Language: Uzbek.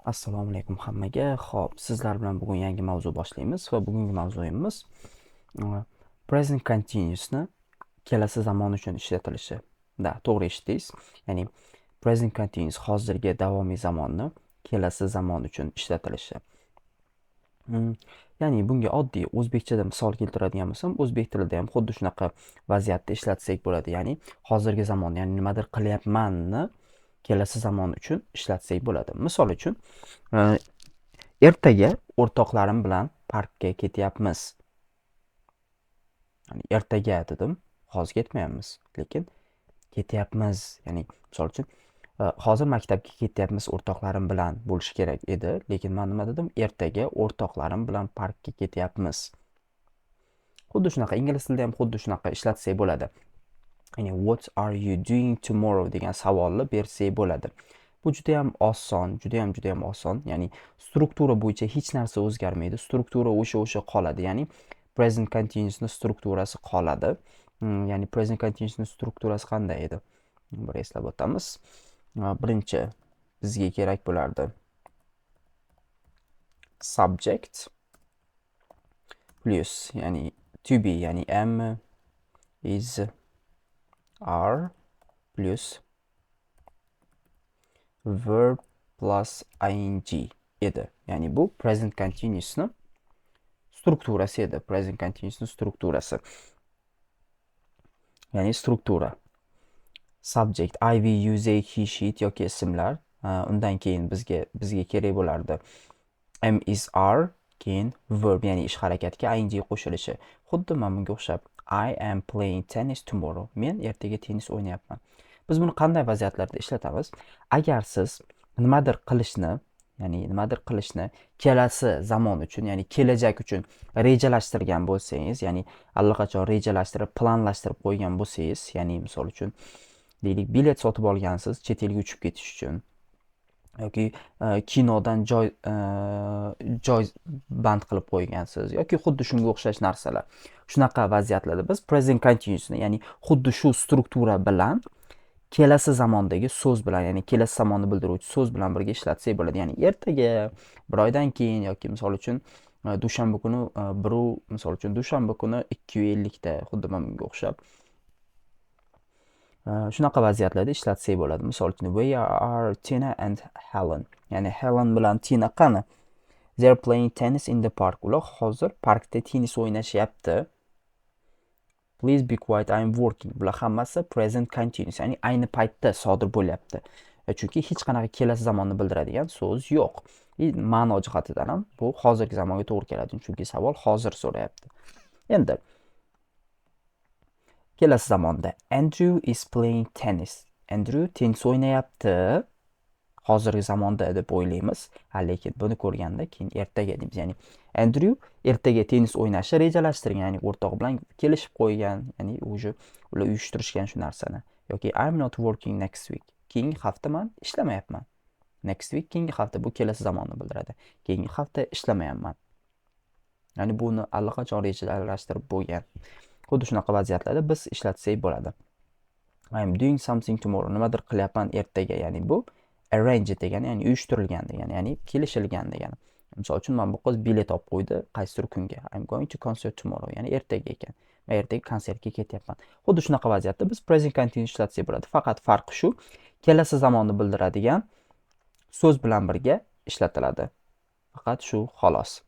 Assalomu alaykum hammaga. Xo'p, sizlar bilan bugun yangi mavzu boshlaymiz va bugungi mavzuyimiz present continuousni kelasi zamon uchun ishlatilishi. To'g'ri eshitdingiz. Ya'ni present continuous hozirgi davomiy zamonni kelasi zamon uchun ishlatilishi. Ya'ni bunga oddiy o'zbekchada misol keltiradigan bo'lsam, o'zbek tilida ham xuddi shunaqa vaziyatda ishlatsak bo'ladi. Ya'ni hozirgi zamon, ya'ni nimadir qilyapmanni kelasi zamon uchun ishlatsak bo'ladi. Misol uchun, ertaga o'rtoqlarim bilan parkka ketyapmiz. Ya'ni ertaga dedim, hozir ketmayapmiz, lekin ketyapmiz. Ya'ni misol uchun, hozir maktabga ketyapmiz o'rtoqlarim bilan bo'lishi kerak edi, lekin men nima dedim? Ertaga o'rtoqlarim bilan parkka ketyapmiz. Xuddi shunaqa ingliz tilida ham xuddi shunaqa ishlatsak bo'ladi. Ya'ni what are you doing tomorrow degan savolni bersak bo'ladi. Bu juda ham oson, juda ham oson. Ya'ni struktura bo'yicha hech narsa o'zgarmaydi. Struktura o'sha qoladi. Ya'ni present continuous'ning strukturasi qoladi. Ya'ni present continuous'ning strukturasi qanday edi? Bir eslab o'tamiz. Birinchi bizga kerak bo'lardi subject plus ya'ni to be, ya'ni am, is, are plus verb plus ing edi. Ya'ni bu present continuous'ning strukturasi edi. Present continuous'ning strukturasi. Ya'ni struktura. Subject, I, we, you, they, he, she yoki ismlar. Undan keyin bizga kerak bo'lardi am, is, are, keyin verb, ya'ni ish harakatga ing qo'shilishi. Xuddi mana bunga o'xshab I am playing tennis tomorrow. Men ertaga tennis o'ynayapman. Biz buni qanday vaziyatlarda ishlatamiz? Agar siz nimadir qilishni kelasi zamon uchun, ya'ni kelajak uchun rejalashtirgan bo'lsangiz, ya'ni allaqachon rejalashtirib, planlashtirib qo'ygan bo'lsangiz, ya'ni misol uchun deylik, bilet sotib olgansiz chet elga uchib ketish uchun yoki kinodan joy band qilib qo'ygansiz yoki xuddi shunga o'xshash narsalar. Shunaqa vaziyatlarda biz present continuous'ni, ya'ni xuddi shu struktura bilan kelasi zamondagi so'z bilan, ya'ni kelasi zamonni bildiruvchi so'z bilan birga ishlatsak bo'ladi. Ya'ni ertaga, bir oydan keyin yoki misol uchun dushanba kuni dushanba kuni 2:50 da, xuddi bunga o'xshab shunaqa vaziyatlarda ishlatsak bo'ladi. Misol uchun where are Tina and Helen? Ya'ni Helen bilan Tina qani? They're playing tennis in the park. Ular hozir parkda tennis o'ynashyapti. Please be quiet, I am working. Bular hammasi present continuous, ya'ni ayni paytda sodir bo'lyapti. Chunki hech qanaqa kelasi zamonni bildiradigan so'z yo'q. Ma'no jihatidan ham bu hozirgi zamonga to'g'ri keladi, chunki savol hozir so'rayapti. Endi kelasi zamonda Andrew is playing tennis. Andrew tennis o'ynayapti. Hozirgi zamonda deb o'ylaymiz. Lekin buni ko'rganda keyin ertaga deymiz. Ya'ni Andrew ertaga tennis o'ynashni rejalashtirgan, ya'ni o'rtog'i bilan kelishib qo'ygan, ya'ni ular uyushtirishgan shu narsani. Yoki I'm not working next week. Keyingi hafta men ishlamayapman. Next week keyingi hafta, bu kelasi zamonni bildiradi. Keyingi hafta ishlamayapman. Ya'ni buni allaqachon rejalashtirib bo'lgan. Xuddi shunaqa vaziyatlarda biz ishlatsak bo'ladi. I'm doing something tomorrow. Nimadir qilyapman ertaga, ya'ni bu arrange degani, ya'ni uyushtirilgan degani, ya'ni kelishilgan degani. Misol uchun men bu qiz bilet olib qo'ydi qaysidir kunga. I'm going to concert tomorrow, ya'ni ertaga ekan. Men ertaga konsertga ketyapman. Xuddi shunaqa vaziyatda biz present continuous ishlatsak bo'ladi. Faqat farqi shu, kelasi zamonni bildiradigan so'z bilan birga ishlatiladi. Faqat shu xolos.